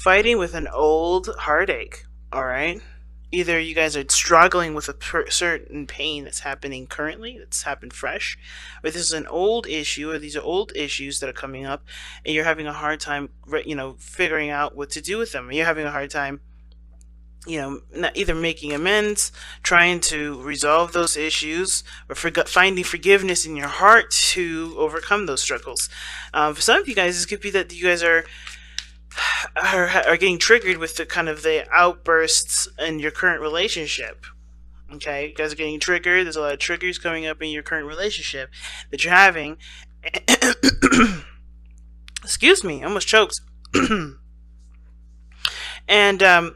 fighting with an old heartache, all right? Either you guys are struggling with a certain pain that's happening currently, that's happened fresh, or this is an old issue, or these are old issues that are coming up, and you're having a hard time, figuring out what to do with them. You're having a hard time, not either making amends, trying to resolve those issues, or finding forgiveness in your heart to overcome those struggles. For some of you guys, this could be that you guys are getting triggered with the kind of the outbursts in your current relationship. Okay, you guys are getting triggered. There's a lot of triggers coming up in your current relationship that you're having. Excuse me, I almost choked. And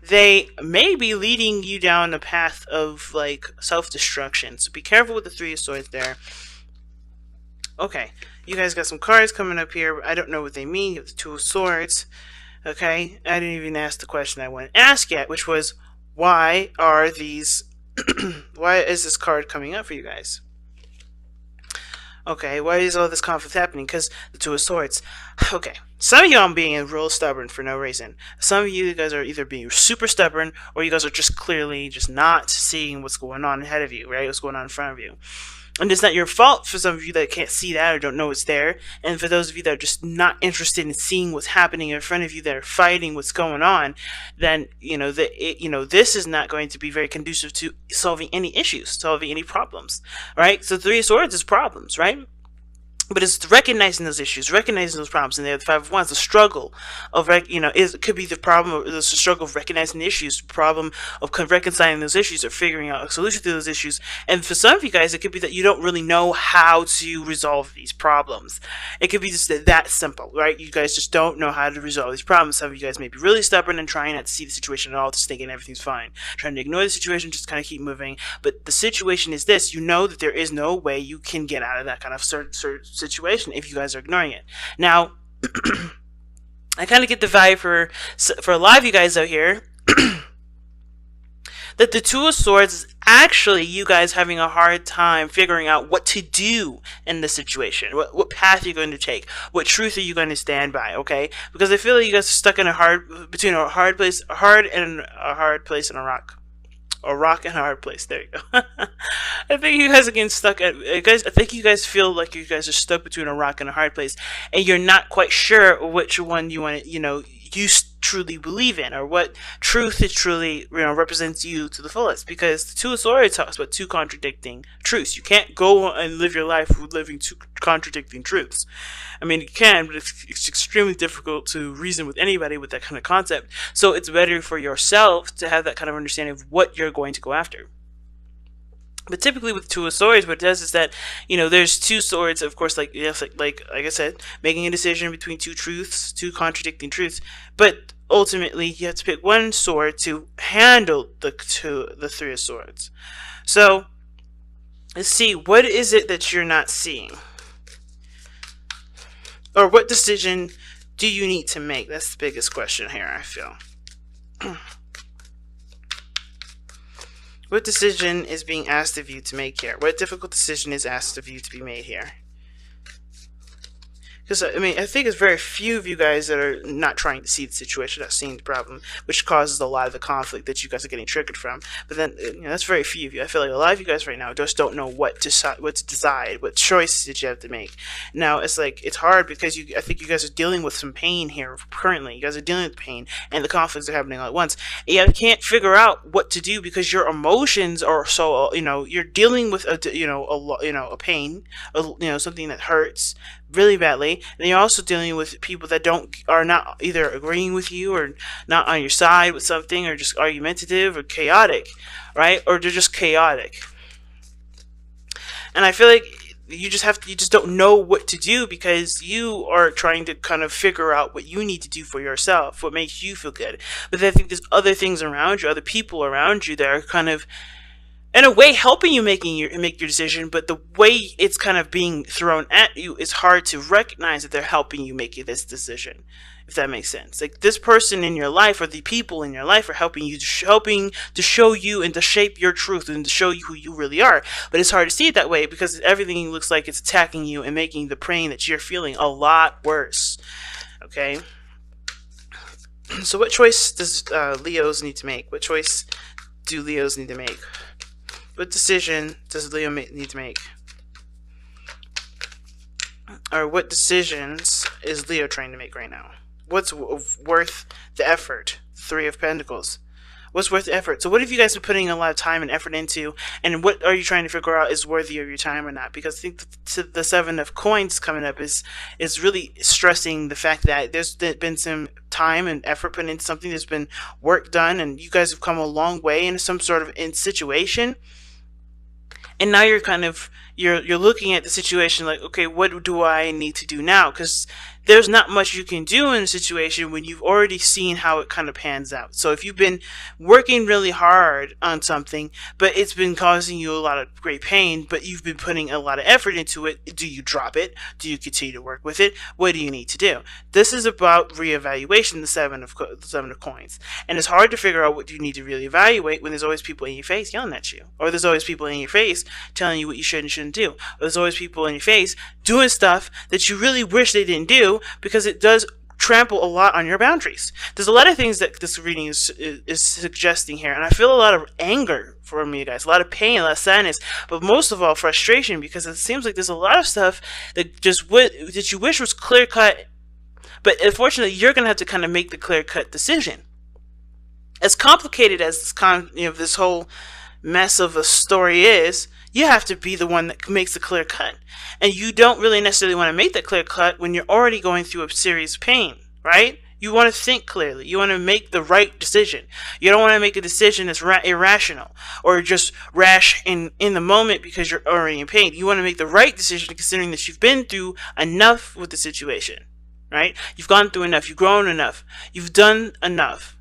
they may be leading you down a path of like self-destruction. So be careful with the Three of Swords there. Okay, you guys got some cards coming up here. I don't know what they mean. You have the Two of Swords. Okay, I didn't even ask the question I wanted to ask yet, which was, why are these... why is this card coming up for you guys? Okay, why is all this conflict happening? Because the Two of Swords. Okay, some of y'all are being real stubborn for no reason. Some of you guys are either being super stubborn, or you guys are just clearly just not seeing what's going on ahead of you, right? What's going on in front of you. And it's not your fault for some of you that can't see that or don't know it's there. And for those of you that are just not interested in seeing what's happening in front of you, that are fighting what's going on, then this is not going to be very conducive to solving any issues, solving any problems, right? So Three of Swords is problems, right? But it's recognizing those issues, recognizing those problems, and the Five of Wands, the struggle of, it could be the problem, or the struggle of recognizing the issues, the problem of reconciling those issues, or figuring out a solution to those issues. And for some of you guys, it could be that you don't really know how to resolve these problems. It could be just that simple, right? You guys just don't know how to resolve these problems. Some of you guys may be really stubborn and trying not to see the situation at all, just thinking everything's fine, trying to ignore the situation, just kind of keep moving. But the situation is this: you know that there is no way you can get out of that kind of situation if you guys are ignoring it. Now, I kind of get the vibe for a lot of you guys out here that the Two of Swords is actually you guys having a hard time figuring out what to do in this situation, what path you're going to take, what truth are you going to stand by, okay? Because I feel like you guys are stuck in between a hard place and a rock. A rock and a hard place. There you go. I think you guys are getting stuck I think you guys feel like you guys are stuck between a rock and a hard place, and you're not quite sure which one you want to, you truly believe in, or what truth it truly, represents you to the fullest. Because the Two of Swords talks about two contradicting truths. You can't go and live your life with living two contradicting truths. I mean, you can, but it's extremely difficult to reason with anybody with that kind of concept. So it's better for yourself to have that kind of understanding of what you're going to go after. But typically with Two of Swords, what it does is that, there's two swords, of course, like I said, making a decision between two truths, two contradicting truths. But ultimately, you have to pick one sword to handle the Three of Swords. So, let's see, what is it that you're not seeing? Or what decision do you need to make? That's the biggest question here, I feel. What decision is being asked of you to make here? What difficult decision is asked of you to be made here? Because, I mean, I think it's very few of you guys that are not trying to see the situation, not seeing the problem, which causes a lot of the conflict that you guys are getting triggered from. But then, that's very few of you. I feel like a lot of you guys right now just don't know what to decide, what choices that you have to make. Now, it's like, it's hard because I think you guys are dealing with some pain here currently. You guys are dealing with pain, and the conflicts are happening all at once. And you can't figure out what to do because your emotions are so, you're dealing with a pain, something that hurts really badly, and you're also dealing with people that are not either agreeing with you, or not on your side with something, or just argumentative or chaotic, right? Or they're just chaotic. And I feel like you just don't know what to do because you are trying to kind of figure out what you need to do for yourself, what makes you feel good. But then I think there's other things around you, other people around you that are kind of, in a way, helping you make your decision, but the way it's kind of being thrown at you is hard to recognize that they're helping you make this decision, if that makes sense. Like, this person in your life, or the people in your life, are helping to show you and to shape your truth and to show you who you really are. But it's hard to see it that way because everything looks like it's attacking you and making the pain that you're feeling a lot worse. Okay? So what choice does Leos need to make? What choice do Leos need to make? What decision does Leo need to make? Or what decisions is Leo trying to make right now? What's worth the effort? Three of Pentacles. What's worth the effort? So what have you guys been putting a lot of time and effort into, and what are you trying to figure out is worthy of your time or not? Because I think the Seven of Coins coming up is really stressing the fact that there's been some time and effort put into something. There's been work done, and you guys have come a long way in some sort of situation. And now you're kind of you're looking at the situation like, okay, what do I need to do now? Because there's not much you can do in a situation when you've already seen how it kind of pans out. So if you've been working really hard on something, but it's been causing you a lot of great pain, but you've been putting a lot of effort into it, do you drop it? Do you continue to work with it? What do you need to do? This is about reevaluation, the seven of coins. And it's hard to figure out what you need to really evaluate when there's always people in your face yelling at you, or there's always people in your face telling you what you should and shouldn't do, or there's always people in your face doing stuff that you really wish they didn't do, because it does trample a lot on your boundaries. There's a lot of things that this reading is suggesting here, and I feel a lot of anger from you guys, a lot of pain, a lot of sadness, but most of all frustration, because it seems like there's a lot of stuff that that you wish was clear cut, but unfortunately you're gonna have to kind of make the clear cut decision. As complicated as this whole mess of a story is, you have to be the one that makes the clear cut. And you don't really necessarily want to make that clear cut when you're already going through a serious pain, right? You want to think clearly. You want to make the right decision. You don't want to make a decision that's irrational or just rash in the moment because you're already in pain. You want to make the right decision considering that you've been through enough with the situation, right? You've gone through enough. You've grown enough. You've done enough.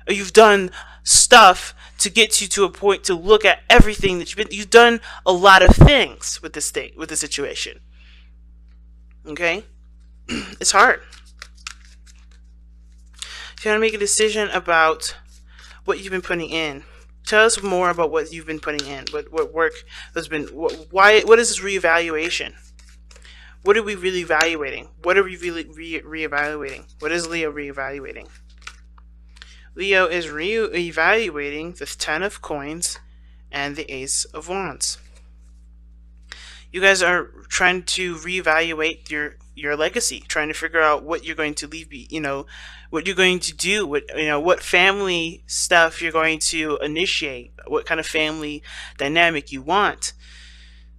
Or you've done stuff to get you to a point to look at everything that you've done a lot of things with this thing, with the situation. Okay? It's hard. If you want to make a decision about what you've been putting in, tell us more about what you've been putting in. What work has been, what is this reevaluation? What are we really evaluating? What are we really reevaluating? What is Leo reevaluating? Leo is re-evaluating the Ten of Coins and the Ace of Wands. You guys are trying to reevaluate your legacy, trying to figure out what you're going to leave, what you're going to do, what family stuff you're going to initiate, what kind of family dynamic you want.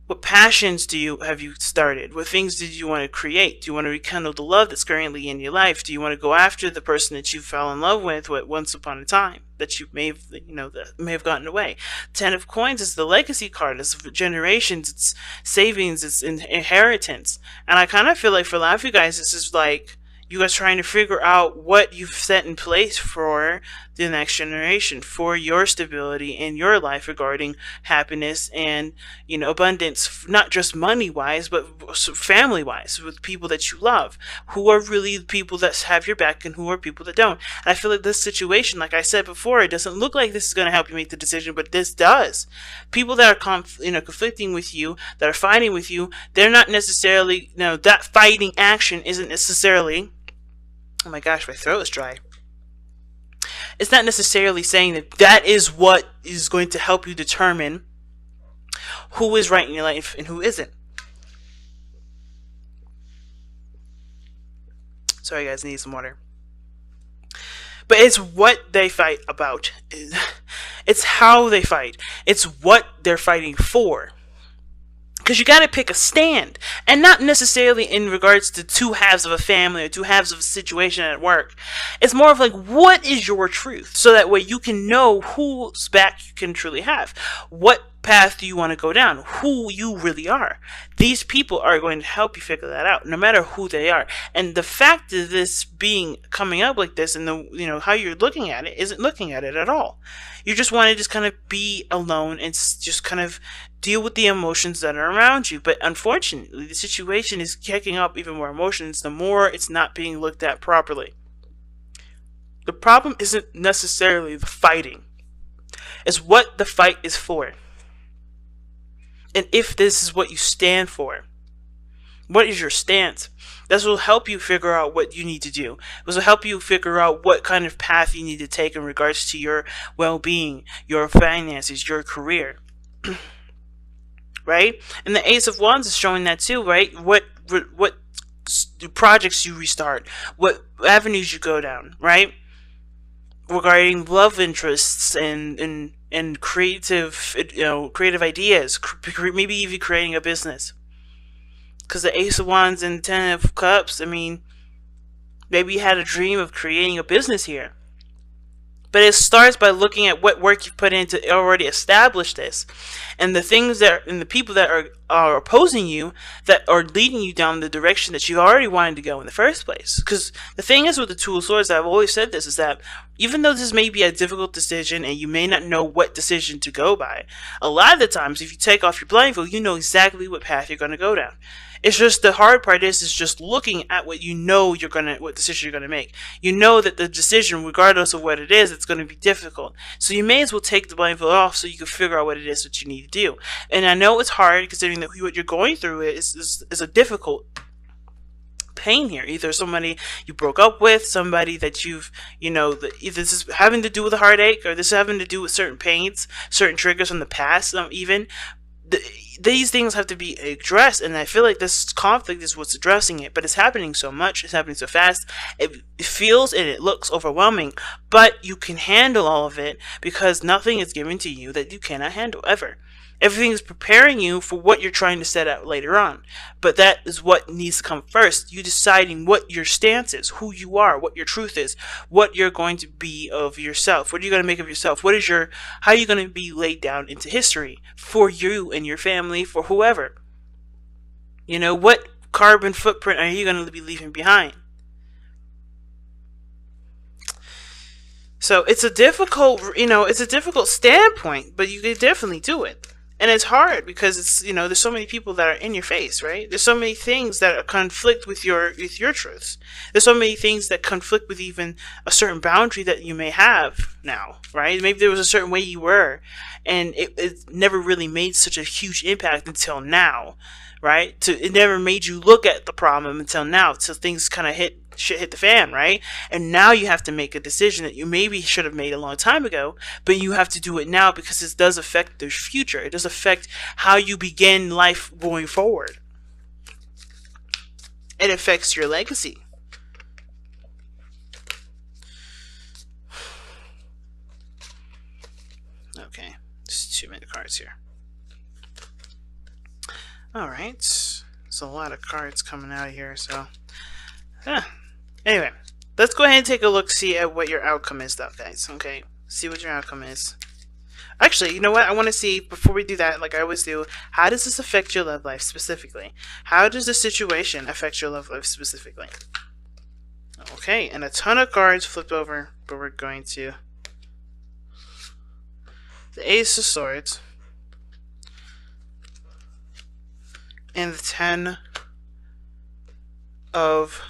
What passions have you started? What things did you want to create? Do you want to rekindle the love that's currently in your life? Do you want to go after the person that you fell in love with once upon a time that you may have, that may have gotten away? Ten of Coins is the legacy card. It's generations. It's savings. It's inheritance. And I kind of feel like for a lot of you guys, this is like you guys trying to figure out what you've set in place for the next generation, for your stability in your life regarding happiness and abundance, not just money wise but family wise, with people that you love, who are really the people that have your back and who are people that don't. And I feel like this situation, like I said before, it doesn't look like this is going to help you make the decision, but this does. People that are conflicting with you, that are fighting with you, they're not necessarily, that fighting action isn't necessarily, oh my gosh, my throat is dry. It's not necessarily saying that is what is going to help you determine who is right in your life and who isn't. Sorry guys, I need some water. But it's what they fight about. It's how they fight. It's what they're fighting for. Because you got to pick a stand, and not necessarily in regards to two halves of a family or two halves of a situation at work. It's more of like, what is your truth? So that way you can know whose back you can truly have. What path do you want to go down? Who you really are. These people are going to help you figure that out, no matter who they are. And the fact of this coming up like this, and how you're looking at it, isn't looking at it at all. You just want to just kind of be alone and just kind of deal with the emotions that are around you. But unfortunately, the situation is kicking up even more emotions the more it's not being looked at properly. The problem isn't necessarily the fighting. It's what the fight is for. And if this is what you stand for, what is your stance? This will help you figure out what you need to do. This will help you figure out what kind of path you need to take in regards to your well-being, your finances, your career. Right? And the Ace of Wands is showing that too, right? What projects you restart, what avenues you go down, right? Regarding love interests and creative, creative ideas, maybe even creating a business. Because the Ace of Wands and Ten of Cups, I mean, maybe you had a dream of creating a business here. But it starts by looking at what work you've put in to already establish this, and the things that and the people that are opposing you, that are leading you down the direction that you already wanted to go in the first place. Because the thing is with the Two of Swords, I've always said this, is that even though this may be a difficult decision and you may not know what decision to go by, a lot of the times if you take off your blindfold, you know exactly what path you're going to go down. It's just the hard part is just looking at what you know what decision you're gonna make. You know that the decision, regardless of what it is, it's gonna be difficult. So you may as well take the blindfold off so you can figure out what it is that you need to do. And I know it's hard considering that what you're going through is a difficult pain here. Either somebody you broke up with, somebody that you've, either this is having to do with a heartache, or this is having to do with certain pains, certain triggers from the past, even. These things have to be addressed, and I feel like this conflict is what's addressing it, but it's happening so much, it's happening so fast, it feels and it looks overwhelming, but you can handle all of it because nothing is given to you that you cannot handle, ever. Everything is preparing you for what you're trying to set out later on. But that is what needs to come first. You deciding what your stance is, who you are, what your truth is, what you're going to be of yourself. What are you going to make of yourself? How are you going to be laid down into history for you and your family, for whoever? What carbon footprint are you going to be leaving behind? So it's a difficult standpoint, but you can definitely do it. And it's hard because there's so many people that are in your face, right? There's so many things that conflict with your truths. There's so many things that conflict with even a certain boundary that you may have now, right? Maybe there was a certain way you were, and it never really made such a huge impact until now, right? It never made you look at the problem until now, till things kind of hit the fan, right? And now you have to make a decision that you maybe should have made a long time ago, but you have to do it now because it does affect the future. It does affect how you begin life going forward. It affects your legacy. Okay, just 2 minute cards here. Alright, there's a lot of cards coming out of here, so anyway, let's go ahead and take a look, see at what your outcome is, though, guys. Okay, see what your outcome is. Actually, you know what? I want to see, before we do that, like I always do, how does this affect your love life specifically? How does the situation affect your love life specifically? Okay, and a ton of cards flipped over, but we're going to the Ace of Swords and the Ten of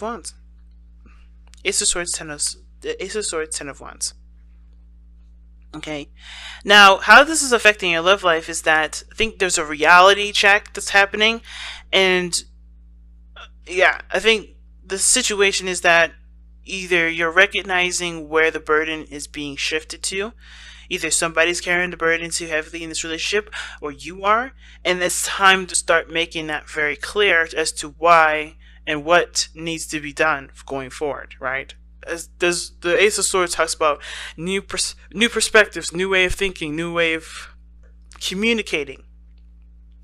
Wands. Ace of Swords, Ten of Wands. Okay. Now, how this is affecting your love life is that I think there's a reality check that's happening, and yeah, I think the situation is that either you're recognizing where the burden is being shifted to. Either somebody's carrying the burden too heavily in this relationship, or you are, and it's time to start making that very clear as to why and what needs to be done going forward, right? As the Ace of Swords talks about new perspectives, new way of thinking, new way of communicating.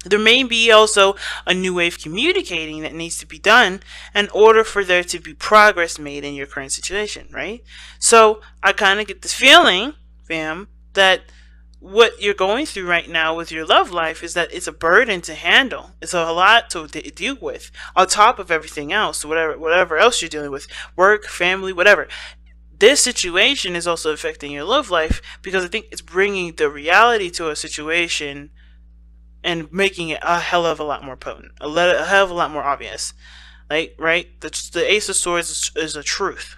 There may be also a new way of communicating that needs to be done in order for there to be progress made in your current situation, right? So I kind of get this feeling, fam, that what you're going through right now with your love life is that it's a burden to handle. It's a lot to deal with on top of everything else, whatever else you're dealing with, work, family, whatever. This situation is also affecting your love life because I think it's bringing the reality to a situation and making it a hell of a lot more potent, a hell of a lot more obvious. Like, right? The Ace of Swords is a truth.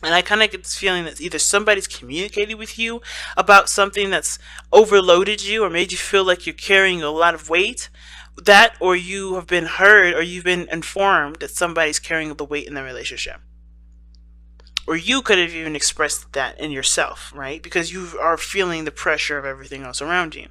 And I kind of get this feeling that either somebody's communicated with you about something that's overloaded you or made you feel like you're carrying a lot of weight, That, or you have been heard or you've been informed that somebody's carrying the weight in the relationship. Or you could have even expressed that in yourself, right? Because you are feeling the pressure of everything else around you.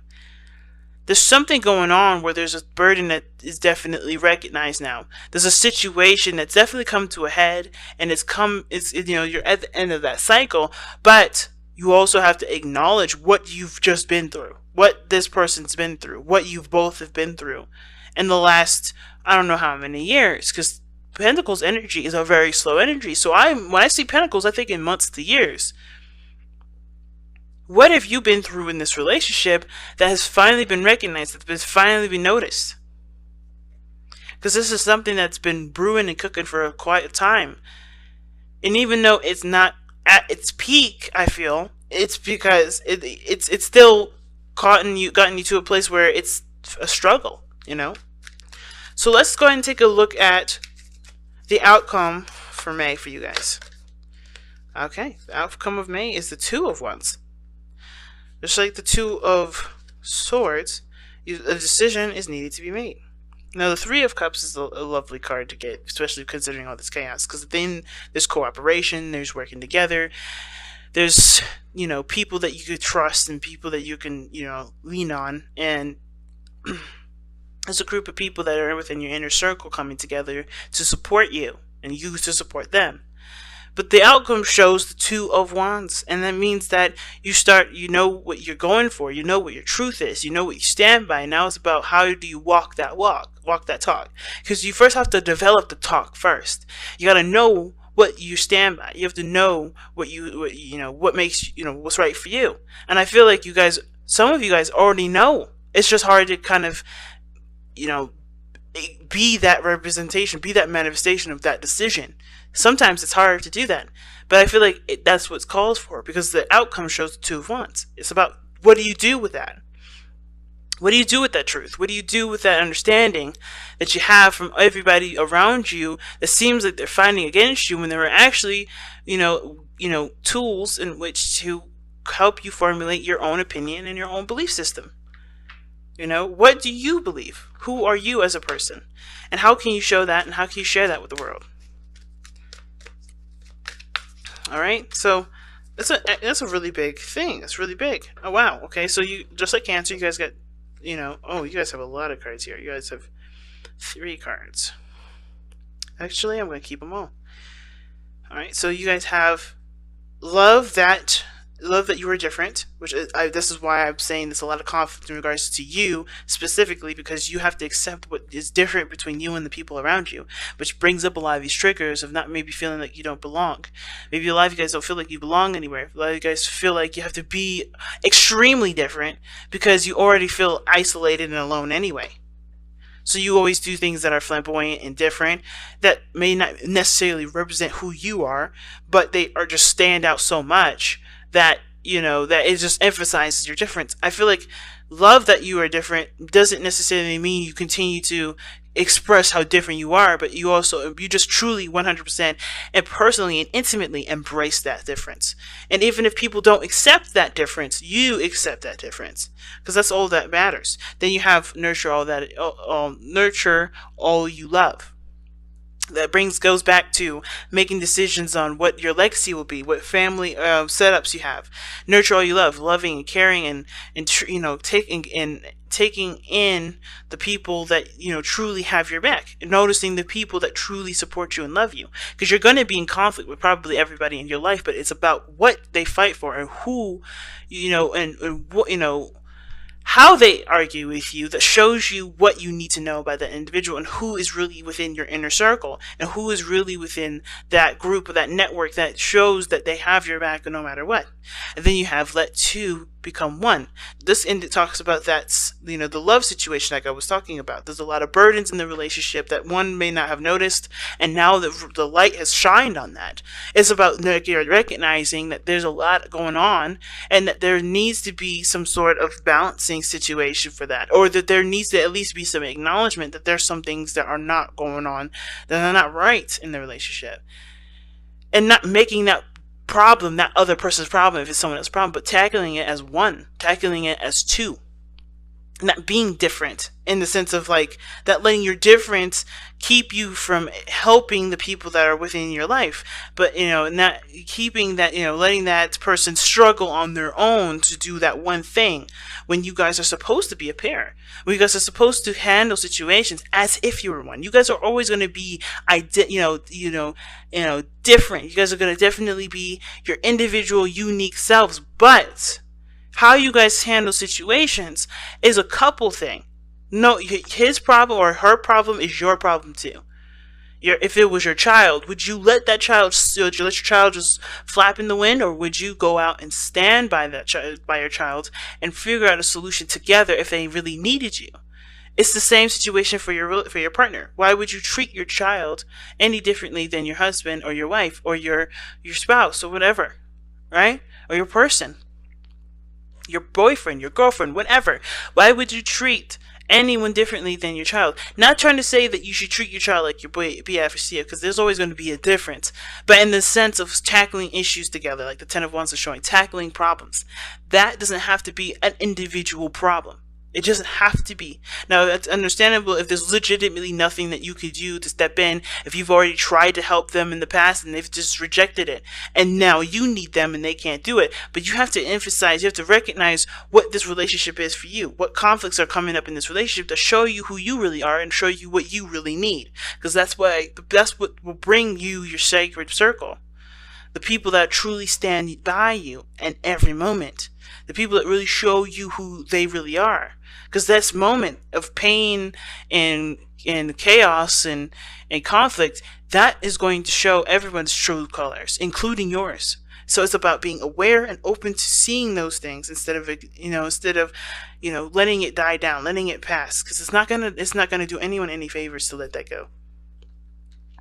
There's something going on where there's a burden that is definitely recognized now. There's a situation that's definitely come to a head, and you're at the end of that cycle, but you also have to acknowledge what you've just been through, what this person's been through, what you've both have been through in the last, I don't know how many years, because Pentacles energy is a very slow energy. So when I see Pentacles, I think in months to years. What have you been through in this relationship that has finally been recognized, that has finally been noticed? Because this is something that's been brewing and cooking for quite a time. And even though it's not at its peak, I feel, it's because it's still gotten you to a place where it's a struggle, So let's go ahead and take a look at the outcome for May for you guys. Okay, the outcome of May is the Two of Wands. Just like the Two of Swords, a decision is needed to be made. Now, the Three of Cups is a lovely card to get, especially considering all this chaos, because then there's cooperation, there's working together, there's, people that you could trust and people that you can, lean on, and there's a group of people that are within your inner circle coming together to support you, and you to support them. But the outcome shows the Two of Wands, and that means that you know what you're going for, you know what your truth is, you know what you stand by. Now it's about how do you walk that talk. Because you first have to develop the talk first. You got to know what you stand by. You have to know what makes, what's right for you. And I feel like some of you guys already know. It's just hard to kind of, be that representation, be that manifestation of that decision. Sometimes it's hard to do that, but I feel like that's what's called for, because the outcome shows the Two of Wands. It's about, what do you do with that? What do you do with that truth? What do you do with that understanding that you have from everybody around you that seems like they're fighting against you when there are actually, tools in which to help you formulate your own opinion and your own belief system? What do you believe? Who are you as a person? And how can you show that, and how can you share that with the world? Alright, so that's a really big thing. That's really big. Oh, wow. Okay, so you, just like Cancer, you guys got, you guys have a lot of cards here. You guys have 3 cards. Actually, I'm going to keep them all. Alright, so you guys have love that you are different, which this is why I'm saying there's a lot of conflict in regards to you specifically, because you have to accept what is different between you and the people around you, which brings up a lot of these triggers of not maybe feeling like you don't belong. Maybe a lot of you guys don't feel like you belong anywhere. A lot of you guys feel like you have to be extremely different because you already feel isolated and alone anyway. So you always do things that are flamboyant and different, that may not necessarily represent who you are, but they are just stand out so much that that it just emphasizes your difference. I feel like love that you are different doesn't necessarily mean you continue to express how different you are, but you just truly 100% and personally and intimately embrace that difference. And even if people don't accept that difference, you accept that difference, because that's all that matters. Then you have nurture all you love. That goes back to making decisions on what your legacy will be, what family setups you have. Nurture all you love, loving and caring, and taking in the people that truly have your back, and noticing the people that truly support you and love you. Because you're going to be in conflict with probably everybody in your life, but it's about what they fight for and who, and what how they argue with you, that shows you what you need to know about that individual, and who is really within your inner circle, and who is really within that group or that network that shows that they have your back no matter what. And then you have let two become one. This talks about that, the love situation like I was talking about. There's a lot of burdens in the relationship that one may not have noticed, and now the light has shined on that. It's about recognizing that there's a lot going on, and that there needs to be some sort of balancing situation for that, or that there needs to at least be some acknowledgement that there's some things that are not going on, that are not right in the relationship, and not making that problem that other person's problem if it's someone else's problem, but tackling it as one, tackling it as two. not being different, in the sense of like that, letting your difference keep you from helping the people that are within your life, but not keeping that, letting that person struggle on their own to do that one thing, when you guys are supposed to be a pair, when you guys are supposed to handle situations as if you were one. You guys are always going to be different. You guys are going to definitely be your individual unique selves, but how you guys handle situations is a couple thing. No, his problem or her problem is your problem too. If it was your child, would you let that child? Would you let your child just flap in the wind, or would you go out and stand by that child, by your child, and figure out a solution together if they really needed you? It's the same situation for your partner. Why would you treat your child any differently than your husband or your wife or your spouse or whatever, right? Or your person, your boyfriend, your girlfriend, whatever. Why would you treat anyone differently than your child? Not trying to say that you should treat your child like your BF or CF, because there's always going to be a difference. But in the sense of tackling issues together, like the Ten of Wands is showing, tackling problems, that doesn't have to be an individual problem. It doesn't have to be. Now, it's understandable if there's legitimately nothing that you could do to step in, if you've already tried to help them in the past and they've just rejected it, and now you need them and they can't do it. But you have to emphasize, you have to recognize what this relationship is for you, what conflicts are coming up in this relationship to show you who you really are and show you what you really need. Because that's what will bring you your sacred circle. The people that truly stand by you in every moment. The people that really show you who they really are. Because this moment of pain and chaos and conflict, that is going to show everyone's true colors, including yours. So it's about being aware and open to seeing those things instead of letting it die down, letting it pass. Because it's not gonna do anyone any favors to let that go.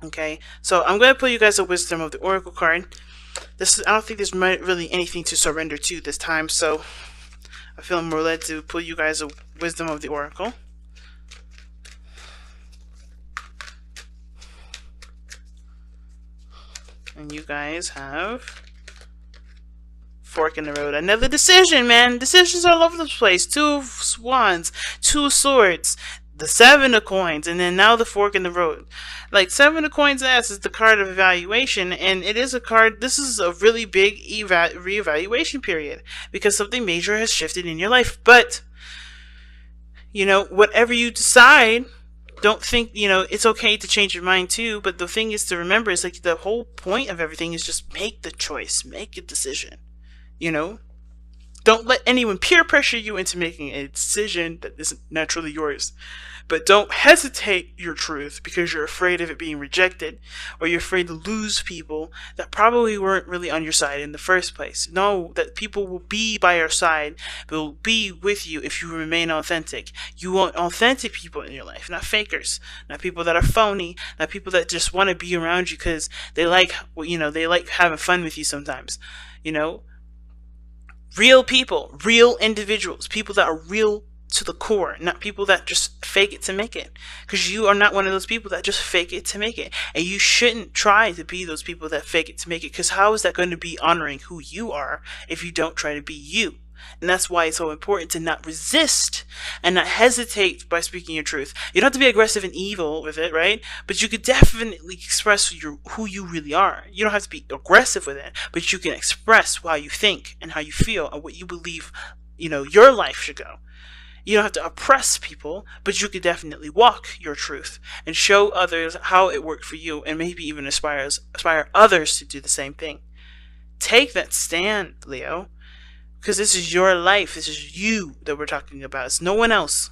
Okay, so I'm going to pull you guys a Wisdom of the Oracle card. I don't think there's really anything to surrender to this time, so I feel more led to pull you guys a Wisdom of the Oracle. And you guys have Fork in the Road. Another decision, man. Decisions are all over the place. Two of Wands, Two of Swords, the Seven of Coins, and then now the Fork in the Road. Like, Seven of Coins ass is the card of evaluation, and it is a card, this is a really big reevaluation period, because something major has shifted in your life. But, whatever you decide, don't think, it's okay to change your mind too, but the thing is to remember is, like, the whole point of everything is just make the choice, make a decision, Don't let anyone peer pressure you into making a decision that isn't naturally yours. But don't hesitate your truth because you're afraid of it being rejected, or you're afraid to lose people that probably weren't really on your side in the first place. Know that people will be by your side, will be with you if you remain authentic. You want authentic people in your life, not fakers, not people that are phony, not people that just want to be around you because they like having fun with you sometimes. Real people, real individuals, people that are real to the core, not people that just fake it to make it. Because you are not one of those people that just fake it to make it. And you shouldn't try to be those people that fake it to make it, because how is that going to be honoring who you are if you don't try to be you? And that's why it's so important to not resist and not hesitate by speaking your truth. You don't have to be aggressive and evil with it, right? But you could definitely express who you really are. You don't have to be aggressive with it, but you can express how you think and how you feel and what you believe, your life should go. You don't have to oppress people, but you could definitely walk your truth and show others how it worked for you, and maybe even inspire others to do the same thing. Take that stand, Leo. Because this is your life. This is you that we're talking about. It's no one else.